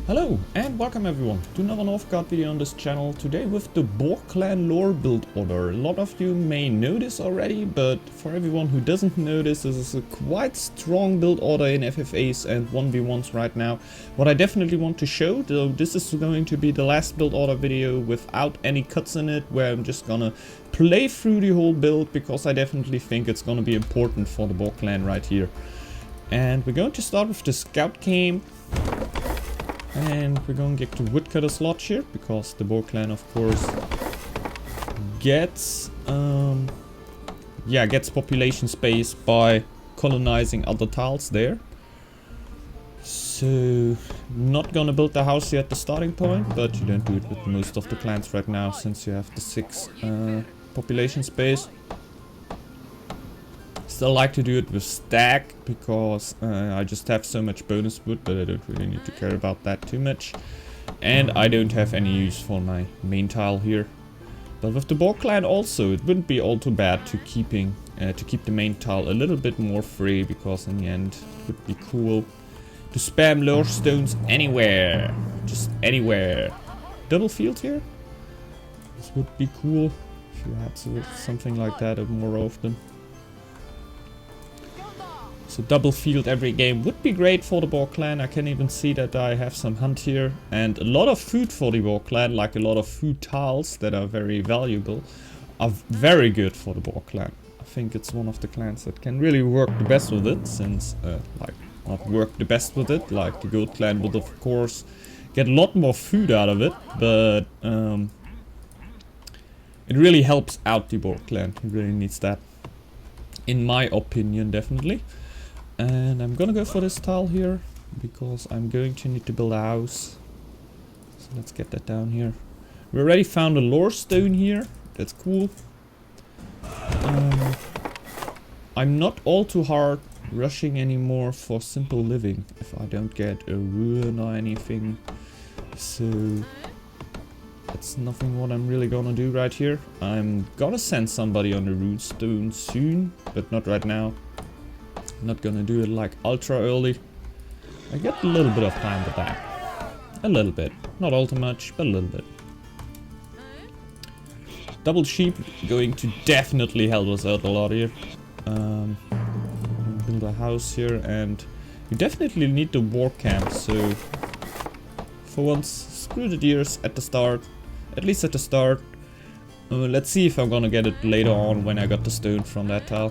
Hello and welcome everyone to another Northgard video on this channel. Today with the Boar Clan lore build order. A lot of you may know this already, but for everyone who doesn't know this is a quite strong build order in FFAs and 1v1s right now. What I definitely want to show, though this is going to be the last build order video without any cuts in it, where I'm just gonna play through the whole build, because I definitely think it's gonna be important for the Boar Clan right here. And we're going to start with the scout camp. And we're going to get to Woodcutter's Lodge here, because the Boar Clan, of course, gets population space by colonizing other tiles there. So, not gonna build the house here at the starting point, but you don't do it with most of the clans right now, since you have the 6 population space. Still like to do it with stack, because I just have so much bonus wood, but I don't really need to care about that too much. And I don't have any use for my main tile here. But with the Boar Clan also, it wouldn't be all too bad to keep the main tile a little bit more free, because in the end it would be cool to spam lore stones anywhere. Just anywhere. Double field here? This would be cool if you had something like that more often. So double field every game would be great for the Boar Clan. I can even see that I have some hunt here and a lot of food for the Boar Clan, like a lot of food tiles that are very valuable, are very good for the Boar Clan. I think it's one of the clans that can really work the best with it, since not work the best with it, like the Goat Clan would of course get a lot more food out of it, but it really helps out the Boar Clan. It really needs that, in my opinion, definitely. And I'm gonna go for this tile here, because I'm going to need to build a house. So let's get that down here. We already found a lore stone here. That's cool. I'm not all too hard rushing anymore for simple living, if I don't get a ruin or anything. So that's nothing what I'm really gonna do right here. I'm gonna send somebody on the rune stone soon, but not right now. Not gonna do it like ultra early. I get a little bit of time for that. A little bit. Not all too much, but a little bit. Double sheep going to definitely help us out a lot here. Build a house here, and you definitely need the war camp, so for once, screw the deers at the start. At least at the start. Let's see if I'm gonna get it later on when I got the stone from that tile.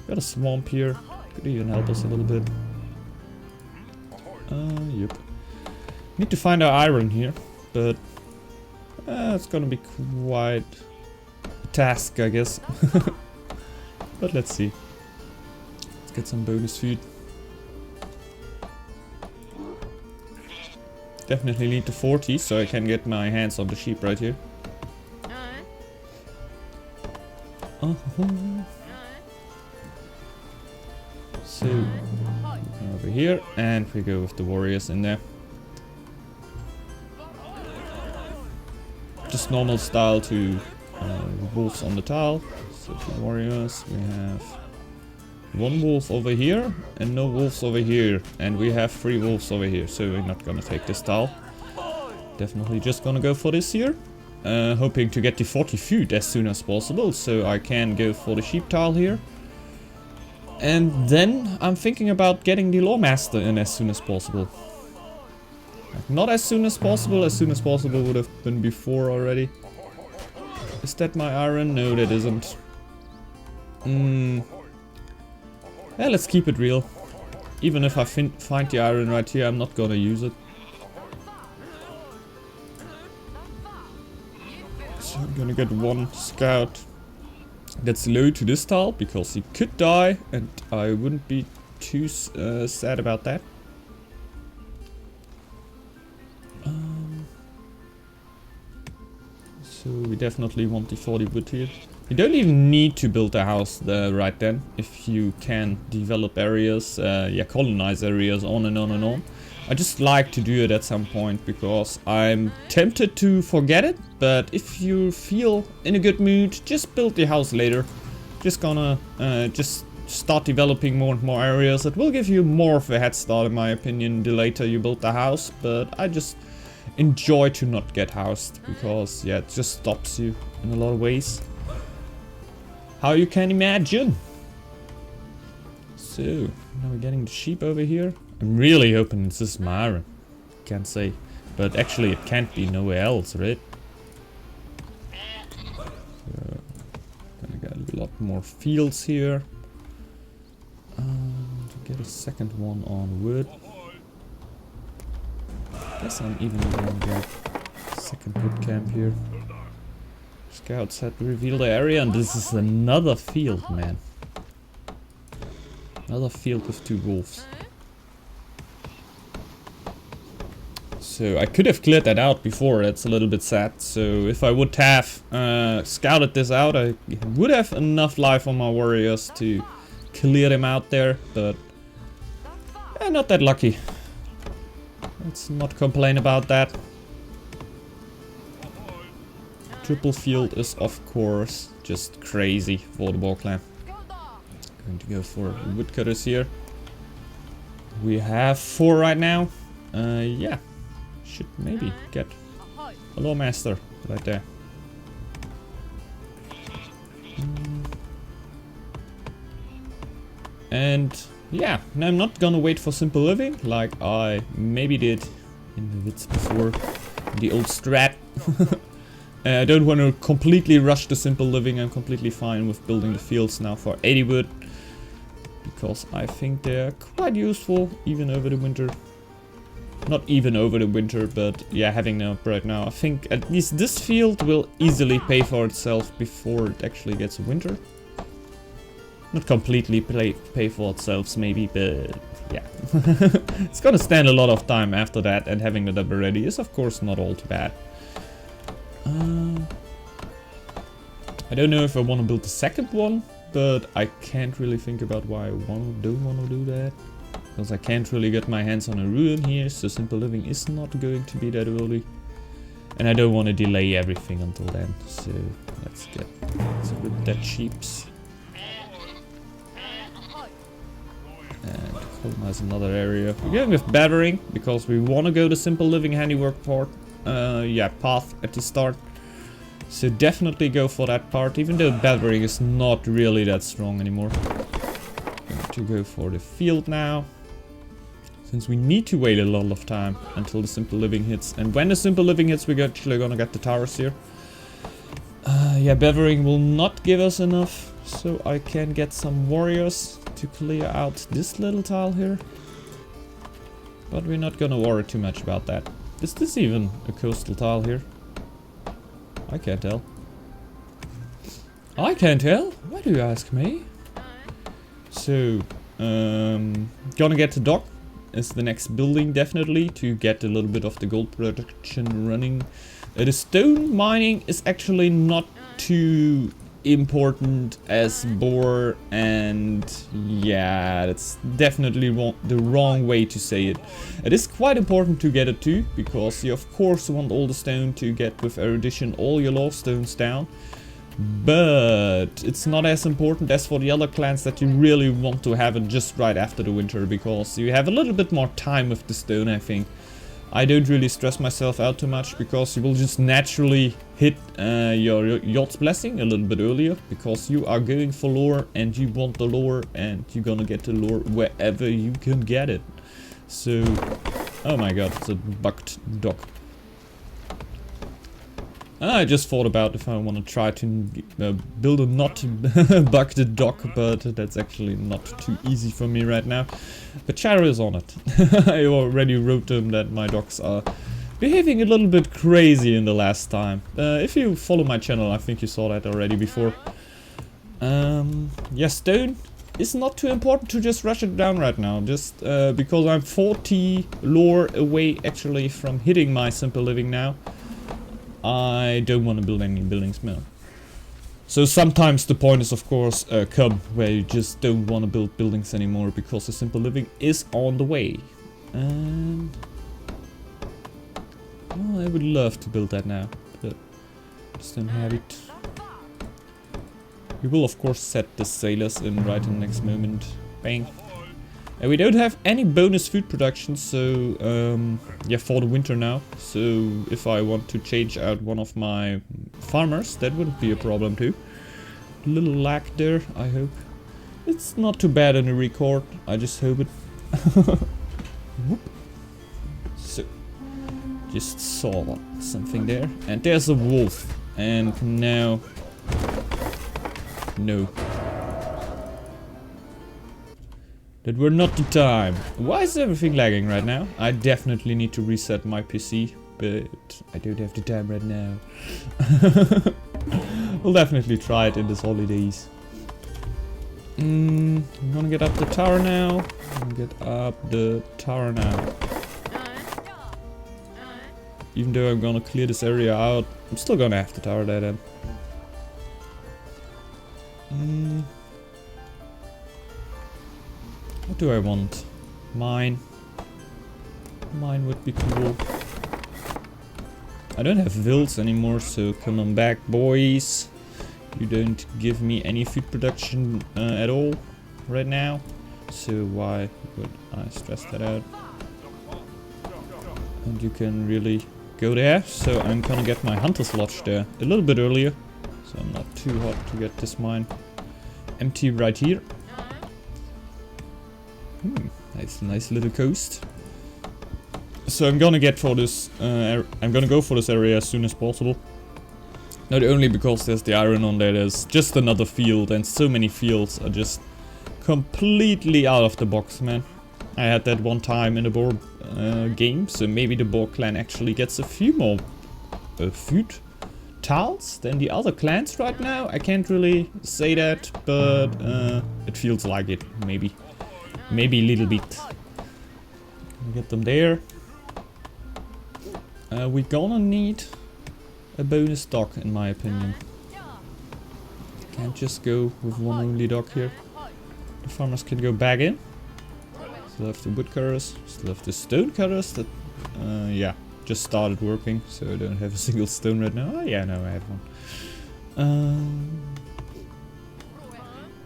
Got a swamp here. Could even help us a little bit. Yep. Need to find our iron here, but it's gonna be quite a task, I guess. But let's see. Let's get some bonus food. Definitely need the 40, so I can get my hands on the sheep right here. So, over here, and we go with the warriors in there. Just normal style to wolves on the tile. So 2 warriors, we have 1 wolf over here and no wolves over here, and we have 3 wolves over here, so we're not gonna take this tile. Definitely just gonna go for this here, hoping to get the 40 food as soon as possible, so I can go for the sheep tile here. And then I'm thinking about getting the Lawmaster in as soon as possible. Like, not as soon as possible would have been before already. Is that my iron? No, that isn't. Yeah, let's keep it real. Even if I find the iron right here, I'm not gonna use it. So I'm gonna get 1 scout that's low to this tile, because he could die, and I wouldn't be too sad about that. So we definitely want the 40 wood here. You don't even need to build a house there right then, if you can develop areas, colonize areas on and on and on. I just like to do it at some point, because I'm tempted to forget it, but if you feel in a good mood, just build the house later. Just gonna just start developing more and more areas. It will give you more of a head start, in my opinion, the later you build the house. But I just enjoy to not get housed, because yeah, it just stops you in a lot of ways. How you can imagine. So, now we're getting the sheep over here. I'm really hoping this is my iron. Can't say. But actually it can't be nowhere else, right? So, gonna get a lot more fields here. To get a second one on wood. Guess I'm even gonna get a second wood camp here. Scouts had to reveal the area, and this is another field, man. Another field with 2 wolves. So I could have cleared that out before, that's a little bit sad. So if I would have scouted this out, I would have enough life on my warriors to clear them out there, but not that lucky. Let's not complain about that. Triple field is of course just crazy for the Boar Clan. Going to go for woodcutters here. We have 4 right now. Yeah. Should maybe get a law master right there. And yeah, now I'm not gonna wait for simple living like I maybe did in the vids before, the old strat. I don't want to completely rush the simple living. I'm completely fine with building the fields now for 80 wood, because I think they're quite useful even over the winter. Not even over the winter, but yeah, having them up right now. I think at least this field will easily pay for itself before it actually gets winter. Not completely pay for itself maybe, but yeah. It's gonna stand a lot of time after that, and having the double ready is of course not all too bad. I don't know if I want to build the second one, but I can't really think about why I don't want to do that. Because I can't really get my hands on a ruin here, so simple living is not going to be that early. And I don't want to delay everything until then, so let's whip that sheeps. And colonize another area. We're going with battering, because we want to go the simple living handiwork part. Path at the start. So definitely go for that part, even though battering is not really that strong anymore. Going to go for the field now. Since we need to wait a lot of time until the simple living hits. And when the simple living hits, we're actually gonna get the towers here. Yeah, battering will not give us enough. So I can get some warriors to clear out this little tile here. But we're not gonna worry too much about that. Is this even a coastal tile here? I can't tell. I can't tell? Why do you ask me? So, gonna get the dock is the next building definitely, to get a little bit of the gold production running. The stone mining is actually not too important as boar, and yeah, that's definitely the wrong way to say it. It is quite important to get it too, because you of course want all the stone to get with erudition all your low stones down. But it's not as important as for the other clans that you really want to have it just right after the winter, because you have a little bit more time with the stone, I think. I don't really stress myself out too much, because you will just naturally hit your yacht's blessing a little bit earlier, because you are going for lore and you want the lore, and you're gonna get the lore wherever you can get it. So, oh my god, it's a bugged dock. I just thought about if I want to try to build a not bugged dock, but that's actually not too easy for me right now. But Shadow is on it. I already wrote them that my docks are behaving a little bit crazy in the last time. If you follow my channel, I think you saw that already before. Yeah, stone is not too important to just rush it down right now. Just because I'm 40 lore away actually from hitting my simple living now. I don't want to build any buildings more. So sometimes the point is of course come where you just don't want to build buildings anymore, because the simple living is on the way. And well, I would love to build that now, but just don't have it. We will of course set the sailors in right in the next moment. Bang. And we don't have any bonus food production, so yeah, for the winter now. So if I want to change out one of my farmers, that wouldn't be a problem too. A little lag there, I hope. It's not too bad in the record, I just hope it. Whoop. So, just saw something there. And there's a wolf. And now... No. That were not the time. Why is everything lagging right now? I definitely need to reset my PC, but I don't have the time right now. We'll definitely try it in this holidays. I'm gonna get up the tower now. Even though I'm gonna clear this area out, I'm still gonna have the tower there then. What do I want? Mine. Mine would be cool. I don't have vills anymore, so come on back, boys. You don't give me any food production at all right now. So why would I stress that out? And you can really go there. So I'm gonna get my hunter's lodge there a little bit earlier. So I'm not too hot to get this mine empty right here. Nice little coast. So I'm gonna get for this. I'm gonna go for this area as soon as possible. Not only because there's the iron on there, there's just another field, and so many fields are just completely out of the box, man. I had that one time in the boar game, so maybe the Boar Clan actually gets a few more food tiles than the other clans right now. I can't really say that, but it feels like it, maybe. Maybe a little bit. Get them there. We're gonna need a bonus dock, in my opinion. Can't just go with one only dock here. The farmers can go back in. Still have the woodcutters. Still have the stone cutters that, yeah, just started working. So I don't have a single stone right now. Oh yeah, no, I have one.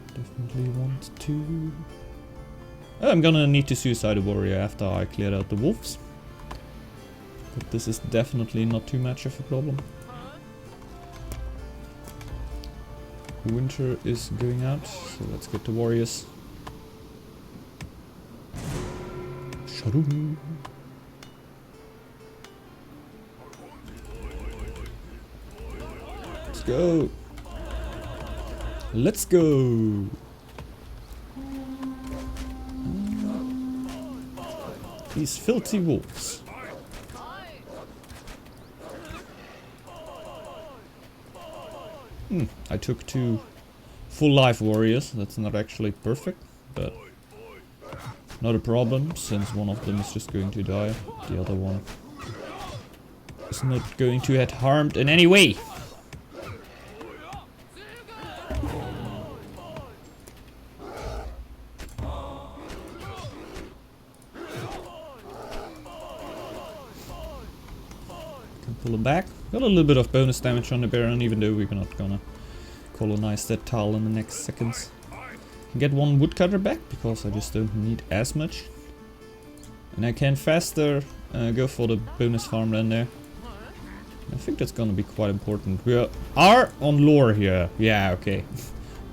Definitely want to... I'm gonna need to suicide a warrior after I cleared out the wolves. But this is definitely not too much of a problem. Winter is going out, so let's get the warriors. Shadow. Let's go. Let's go. These filthy wolves. I took 2 full life warriors. That's not actually perfect, but not a problem, since one of them is just going to die. The other one is not going to get harmed in any way. Pull him back. Got a little bit of bonus damage on the Baron, even though we're not gonna colonize that tile in the next seconds. Can get 1 woodcutter back, because I just don't need as much. And I can faster go for the bonus farmland there. I think that's gonna be quite important. We are on lore here. Yeah, okay.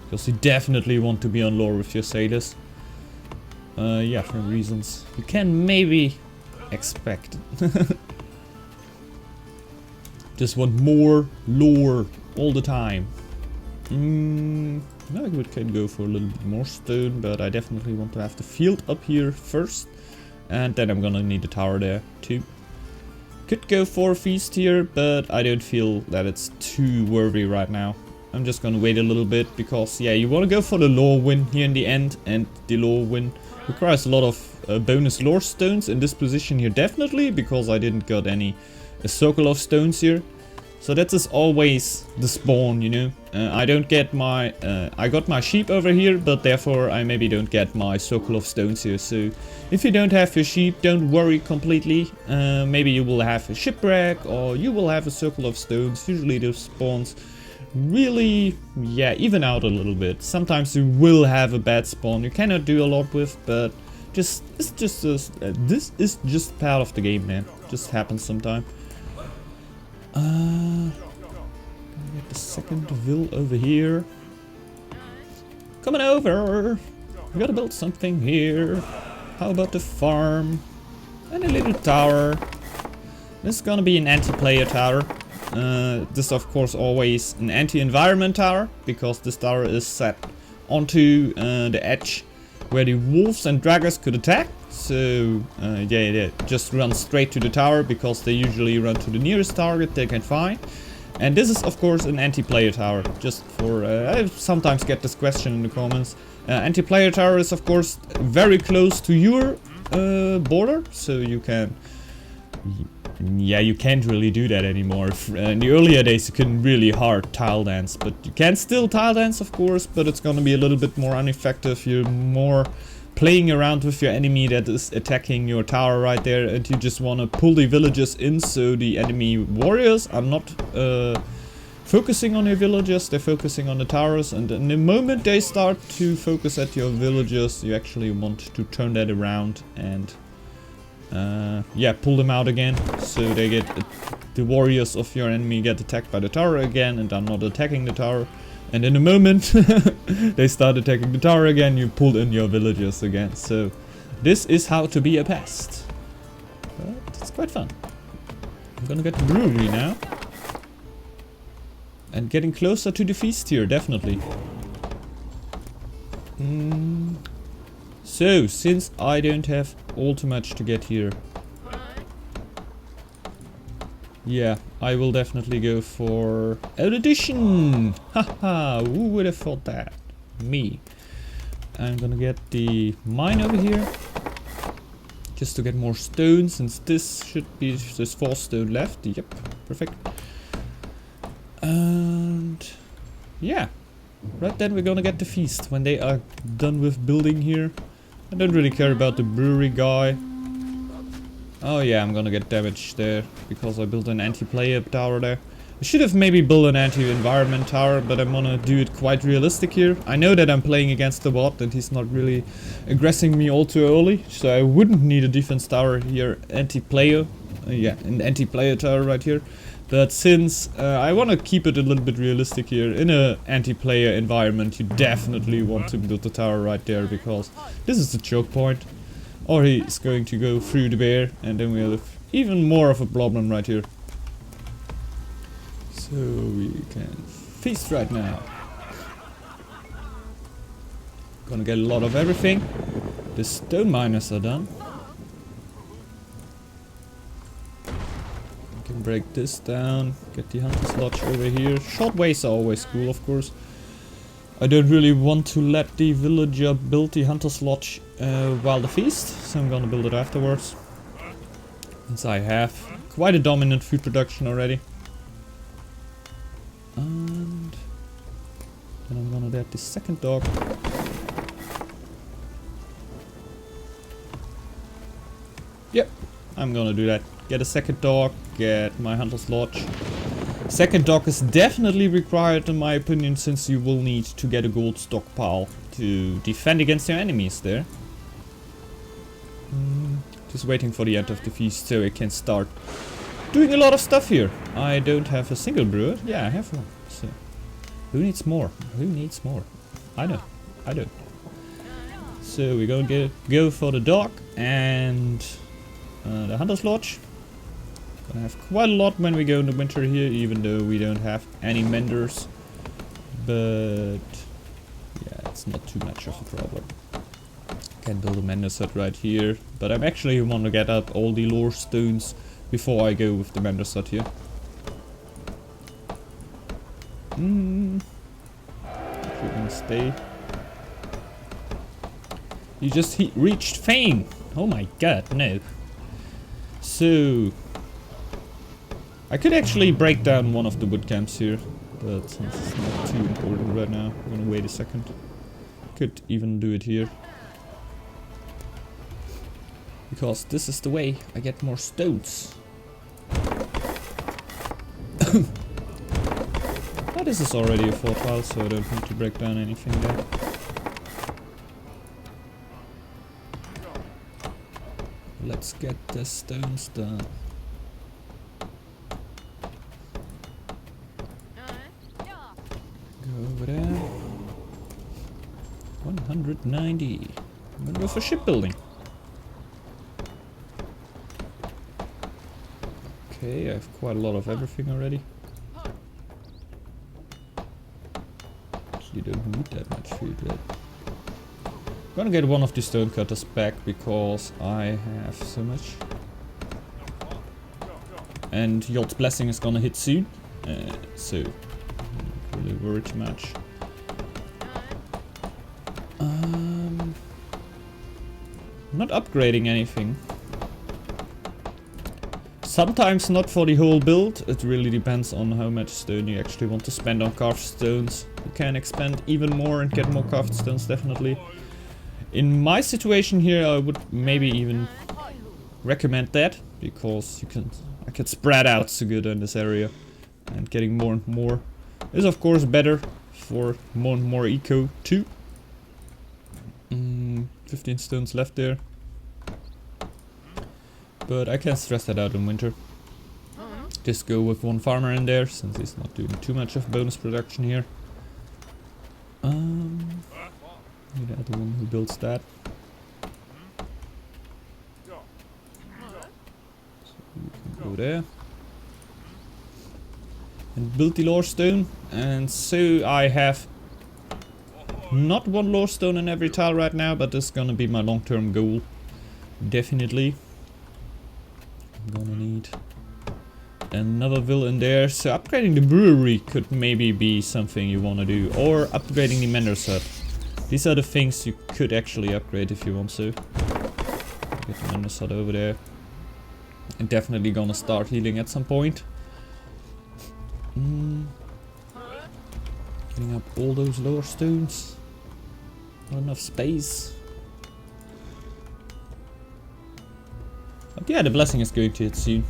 Because you definitely want to be on lore with your sailors. Yeah, for reasons you can maybe expect. Just want more lore all the time. I can go for a little bit more stone, but I definitely want to have the field up here first. And then I'm gonna need the tower there too. Could go for a feast here, but I don't feel that it's too worthy right now. I'm just gonna wait a little bit, because yeah, you want to go for the lore win here in the end, and the lore win requires a lot of bonus lore stones in this position here, definitely, because I didn't got any a circle of stones here. So that is always the spawn, you know. I don't get my... I got my sheep over here, but therefore I maybe don't get my circle of stones here. So if you don't have your sheep, don't worry completely. Maybe you will have a shipwreck, or you will have a circle of stones. Usually those spawns really, yeah, even out a little bit. Sometimes you will have a bad spawn you cannot do a lot with, but this is just part of the game, man. Just happens sometime. Gonna get the second vill over here. Coming over. We gotta build something here. How about the farm? And a little tower. This is gonna be an anti-player tower. This is of course always an anti-environment tower, because this tower is set onto the edge where the wolves and draggers could attack. So yeah, just run straight to the tower, because they usually run to the nearest target they can find. And this is of course an anti-player tower, just for, I sometimes get this question in the comments. Anti-player tower is of course very close to your border, so you can, yeah, you can't really do that anymore. In the earlier days you couldn't really hard tile dance, but you can still tile dance of course, but it's gonna be a little bit more ineffective. You're more playing around with your enemy that is attacking your tower right there, and you just want to pull the villagers in, so the enemy warriors are not focusing on your villagers, they're focusing on the towers, and in the moment they start to focus at your villagers, you actually want to turn that around and yeah, pull them out again, so they get, the warriors of your enemy get attacked by the tower again and are not attacking the tower. And in a moment they start attacking the tower again, you pull in your villagers again. So this is how to be a pest. But it's quite fun. I'm gonna get the brewery now. And getting closer to the feast here, definitely. So, since I don't have all too much to get here, yeah, I will definitely go for erudition. Haha, who would have thought that? Me. I'm gonna get the mine over here, just to get more stone, since this should be, there's 4 stone left. Yep, perfect. And yeah, right then we're gonna get the feast when they are done with building here. I don't really care about the brewery guy. Oh yeah, I'm gonna get damaged there, because I built an anti-player tower there. I should have maybe built an anti-environment tower, but I'm gonna do it quite realistic here. I know that I'm playing against the bot and he's not really aggressing me all too early, so I wouldn't need a defense tower here, anti-player. Yeah, an anti-player tower right here. But since I want to keep it a little bit realistic here, in a anti-player environment you definitely want to build the tower right there, because this is the choke point. Or he's going to go through the bear, and then we have even more of a problem right here. So we can feast right now. Gonna get a lot of everything. The stone miners are done. We can break this down, get the hunter's lodge over here. Short ways are always cool, of course. I don't really want to let the villager build the hunter's lodge while the feast, so I'm gonna build it afterwards. Since I have quite a dominant food production already. And then I'm gonna get the second dog. Yep, I'm gonna do that. Get a second dog, get my hunter's lodge. Second dog is definitely required in my opinion, since you will need to get a gold stockpile to defend against your enemies there. Just waiting for the end of the feast so I can start doing a lot of stuff here. I don't have a single brewer. Yeah, I have one. So who needs more? Who needs more? I don't. I don't. So we're gonna go for the dog and the hunter's lodge. Gonna have quite a lot when we go in the winter here, even though we don't have any menders. But yeah, it's not too much of a problem. Can build a mender set right here, but I'm actually want to get up all the lore stones before I go with the mender set here. Actually gonna stay. You just reached fame. Oh my god, no. So I could actually break down one of the wood camps here, but since it's not too important right now, I'm gonna wait a second. Could even do it here, because this is the way I get more stones. Oh, this is already a fort tile, so I don't need to break down anything there. Let's get the stones done. Go over there. 190. I'm gonna go for shipbuilding. Okay, I have quite a lot of everything already. Actually don't need that much food yet. I'm gonna get one of the stone cutters back because I have so much. And Yod's blessing is gonna hit soon, so don't really worry too much. Not upgrading anything. Sometimes not for the whole build. It really depends on how much stone you actually want to spend on carved stones. You can expand even more and get more carved stones, definitely. In my situation here, I would maybe even recommend that, because I can spread out so good in this area, and getting more and more is of course better for more and more eco too. 15 stones left there, but I can stress that out in winter. Just go with one farmer in there, since he's not doing too much of bonus production here. The other one who builds that. So you can go there and build the lore stone. And so I have not one lore stone in every tile right now, but this is gonna be my long-term goal. Definitely. I'm gonna need another vill in there. So upgrading the brewery could maybe be something you wanna do, or upgrading the mender's hut. These are the things you could actually upgrade if you want to. Get the mender's hut over there. And definitely gonna start healing at some point. Getting up all those lower stones. Not enough space. But yeah, the blessing is going to hit soon.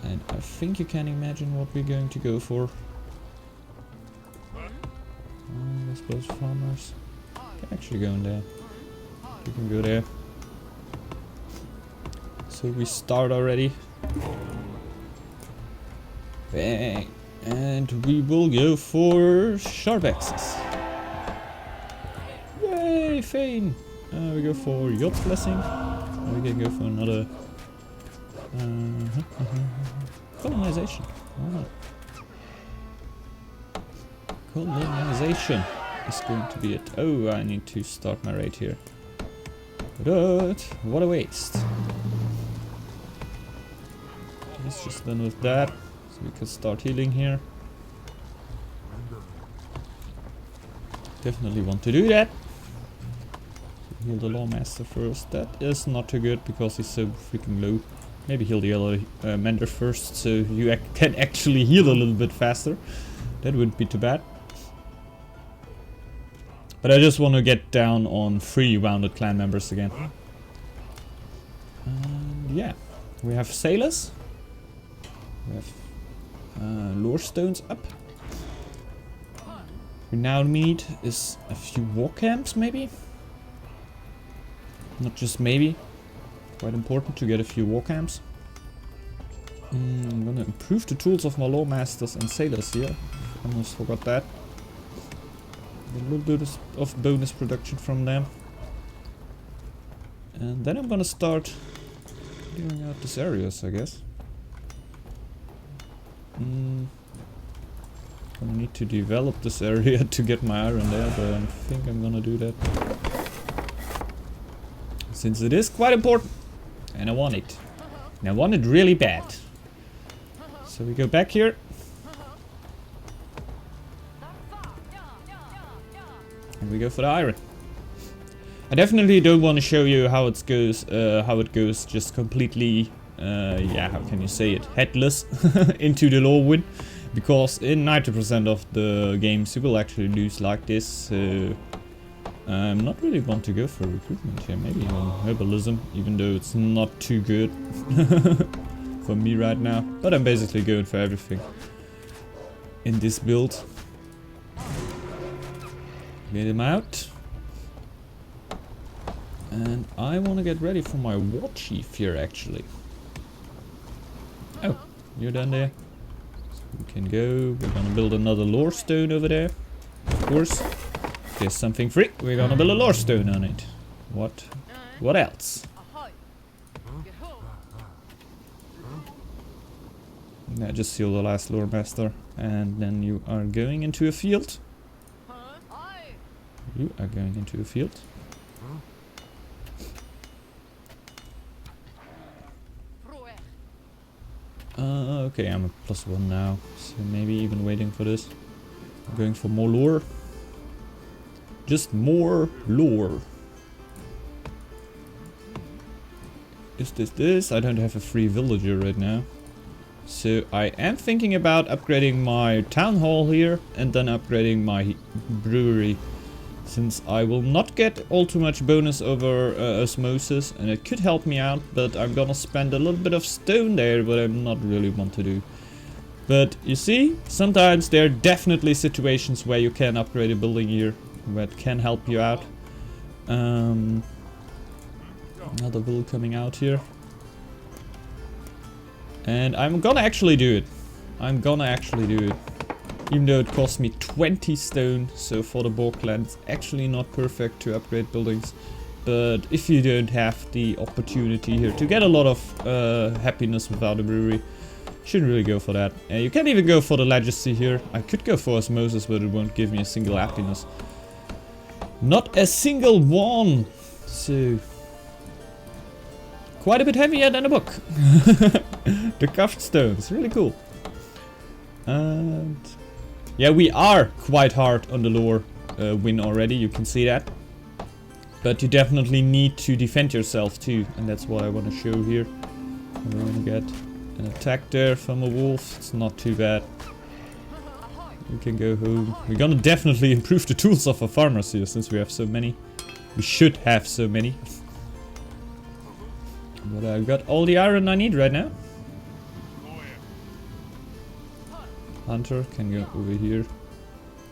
And I think you can imagine what we're going to go for. I suppose farmers can actually go in there. You can go there. So we start already. Bang. And we will go for sharp axes. Yay, Fane! We go for Yod's blessing. We can go for another colonization. Oh. Colonization is going to be it. Oh, I need to start my raid here. But what a waste. It's just done with that. So we can start healing here. Definitely want to do that. So heal the Lawmaster first. That is not too good because he's so freaking low. Maybe heal the other Mender first, so you can actually heal a little bit faster. That wouldn't be too bad. But I just want to get down on 3 rounded clan members again. And yeah, we have sailors. We have lore stones up. We now need is a few war camps, maybe? Not just maybe. Quite important to get a few war camps. I'm gonna improve the tools of my lawmasters and sailors here. Almost forgot that. Get a little bit of bonus production from them. And then I'm gonna start clearing out these areas, I guess. I need to develop this area to get my iron there, but I think I'm gonna do that. Since it is quite important. And I want it. And I want it really bad. So we go back here. And we go for the iron. I definitely don't want to show you how it goes just completely, yeah, how can you say it, headless into the low win. Because in 90% of the games you will actually lose like this, so I'm not really want to go for recruitment here, maybe even herbalism, even though it's not too good for me right now, but I'm basically going for everything. in this build. Get him out. And I want to get ready for my war chief here, actually. Oh, you're done there. So we can go. We're gonna build another lore stone over there. Of course. There's something free. We're gonna build a lore stone on it. What else? Now just seal the last lore master. And then you are going into a field. You are going into a field. Okay, I'm a +1 now, so maybe even waiting for this. I'm going for more lore. Just more lore. Is this? I don't have a free villager right now. So I am thinking about upgrading my town hall here and then upgrading my brewery. Since I will not get all too much bonus over osmosis, and it could help me out, but I'm gonna spend a little bit of stone there, but I'm not really want to do. But you see, sometimes there are definitely situations where you can upgrade a building here that can help you out. Another build coming out here. And I'm gonna actually do it. Even though it cost me 20 stone, so for the Boar Clan it's actually not perfect to upgrade buildings. But if you don't have the opportunity here to get a lot of happiness without a brewery, you shouldn't really go for that. You can't even go for the legacy here. I could go for osmosis, but it won't give me a single happiness. Not a single one! So... quite a bit heavier than a book. The carved stones, really cool. And... yeah, we are quite hard on the lore win already, you can see that. But you definitely need to defend yourself too, and that's what I want to show here. We're gonna get an attack there from a wolf, it's not too bad. We can go home. We're gonna definitely improve the tools of our farmers here, since we have so many. We should have so many. But I've got all the iron I need right now. Hunter can go over here.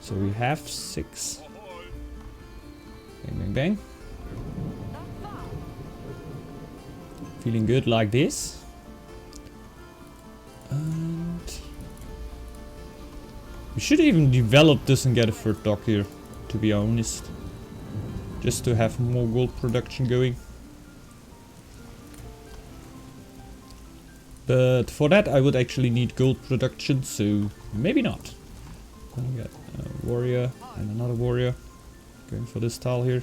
So we have 6. Bang, bang, bang. Feeling good like this. And we should even develop this and get a third dock here, to be honest. Just to have more gold production going. But for that I would actually need gold production, so maybe not. Gonna get a warrior and another warrior. Going for this tile here.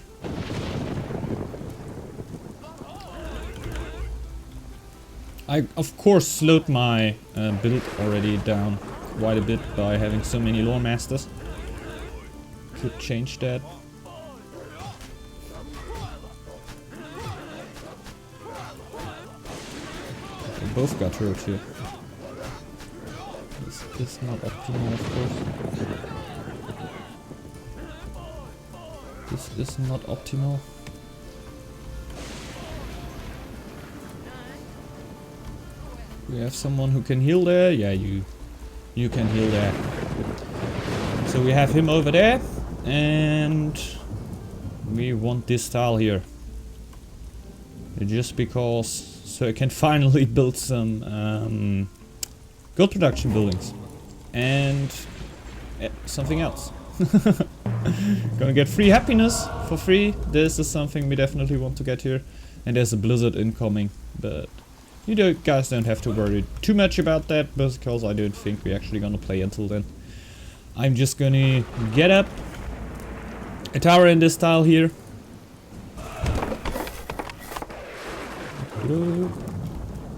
I of course slowed my build already down quite a bit by having so many lore masters. Could change that. Both got hurt here. This is not optimal, of course. This is not optimal. We have someone who can heal there. Yeah, you can heal there. So we have him over there, and we want this tile here. Just because. So I can finally build some gold production buildings. And something else. Gonna get free happiness for free. This is something we definitely want to get here. And there's a blizzard incoming. But you guys don't have to worry too much about that, because I don't think we're actually gonna play until then. I'm just gonna get up a tower in this tile here.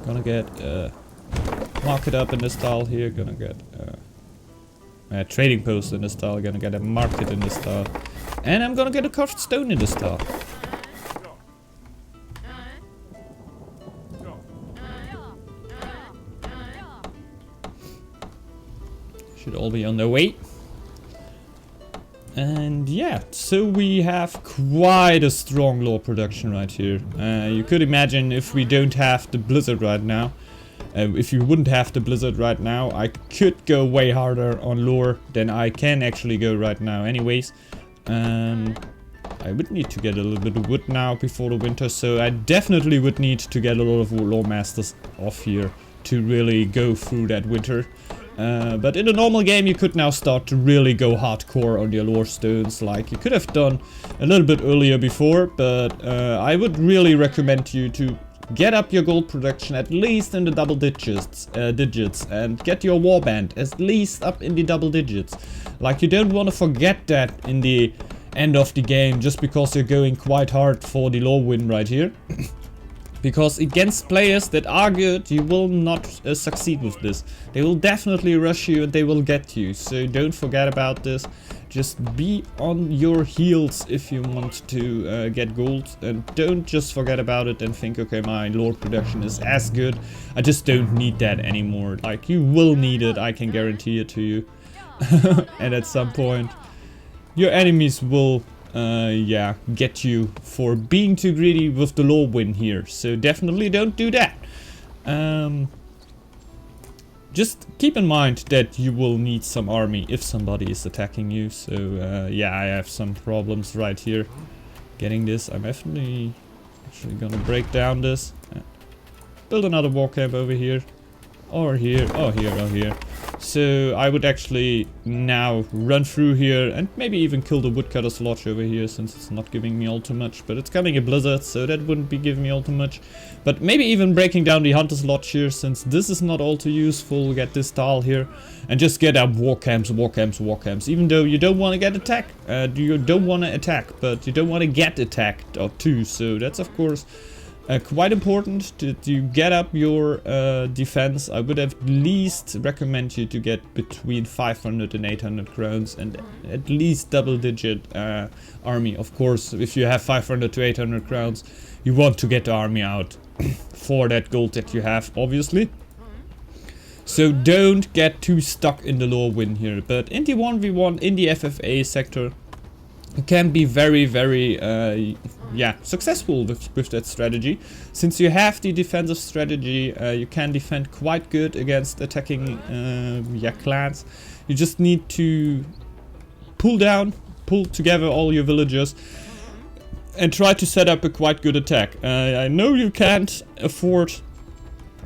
Gonna get market up in this tile here. Gonna get a trading post in this tile. Gonna get a market in this tile, and I'm gonna get a carved stone in this tile. Should all be on their way. And yeah, so we have quite a strong lore production right here. You could imagine if we don't have the blizzard right now, If you wouldn't have the blizzard right now, I could go way harder on lore than I can actually go right now anyways. I would need to get a little bit of wood now before the winter, so I definitely would need to get a lot of lore masters off here to really go through that winter. But in a normal game you could now start to really go hardcore on your lore stones, like you could have done a little bit earlier before, but I would really recommend you to get up your gold production at least in the double digits, and get your warband at least up in the double digits. Like, you don't want to forget that in the end of the game just because you're going quite hard for the lore win right here. Because against players that are good, you will not succeed with this. They will definitely rush you and they will get you. So don't forget about this. Just be on your heels if you want to get gold. And don't just forget about it and think, okay, my lore production is as good. I just don't need that anymore. Like, you will need it, I can guarantee it to you. And at some point, your enemies will yeah, get you for being too greedy with the lore win here. So definitely don't do that. Just keep in mind that you will need some army if somebody is attacking you. So yeah, I have some problems right here getting this. I'm definitely actually gonna break down this. Build another war camp over here. Or here, or here, or here. So I would actually now run through here and maybe even kill the woodcutter's lodge over here, since it's not giving me all too much. But it's coming a blizzard, so that wouldn't be giving me all too much. But maybe even breaking down the hunter's lodge here, since this is not all too useful. Get this tile here and just get up war camps, war camps, war camps. Even though you don't want to get attacked, you don't want to attack, but you don't want to get attacked too. So that's of course quite important to get up your defense. I would at least recommend you to get between 500 and 800 crowns and at least double digit army. Of course, if you have 500 to 800 crowns, you want to get the army out for that gold that you have, obviously. So don't get too stuck in the lore win here. But in the 1v1, in the FFA sector, you can be very, very yeah, successful with that strategy. Since you have the defensive strategy, you can defend quite good against attacking yeah, clans. You just need to pull together all your villagers and try to set up a quite good attack. I know you can't afford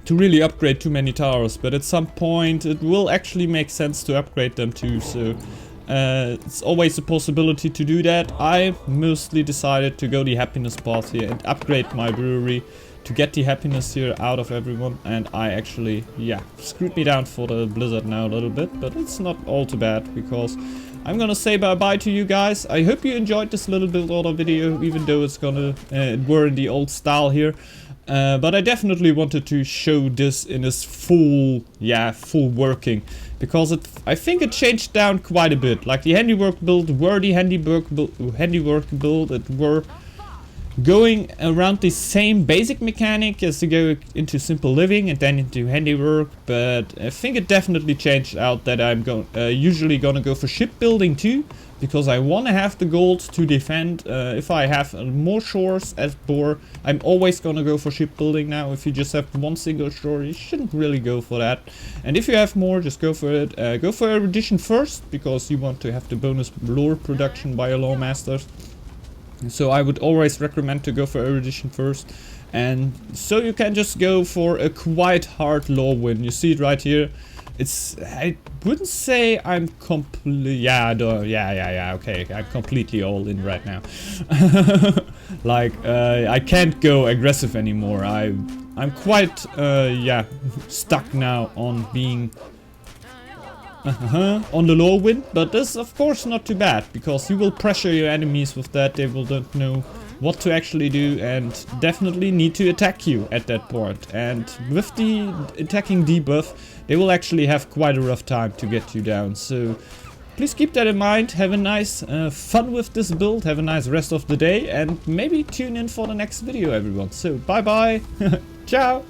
to really upgrade too many towers, but at some point it will actually make sense to upgrade them too. So it's always a possibility to do that. I mostly decided to go the happiness path here and upgrade my brewery to get the happiness here out of everyone. And I actually, yeah, screwed me down for the blizzard now a little bit, but it's not all too bad, because I'm gonna say bye-bye to you guys. I hope you enjoyed this little build order video, even though it's gonna we're in the old style here. But I definitely wanted to show this in its full working, because I think it changed down quite a bit. Like the handiwork build were the handiwork build, it were going around the same basic mechanic as to go into simple living and then into handiwork. But I think it definitely changed out that I'm usually gonna go for shipbuilding too, because I want to have the gold to defend. If I have more shores as boar, I'm always gonna go for shipbuilding now. If you just have one single shore, you shouldn't really go for that. And if you have more, just go for it. Go for erudition first, because you want to have the bonus lore production by your lore masters. So I would always recommend to go for erudition first. And so you can just go for a quite hard lore win. You see it right here. It's, I wouldn't say I'm completely, okay, I'm completely all in right now. Like, I can't go aggressive anymore. I'm quite, stuck now on being on the lore win, but this is of course not too bad, because you will pressure your enemies with that. They will don't know what to actually do and definitely need to attack you at that point. And with the attacking debuff, they will actually have quite a rough time to get you down. So please keep that in mind. Have a nice fun with this build. Have a nice rest of the day, and maybe tune in for the next video, everyone. So bye bye. Ciao.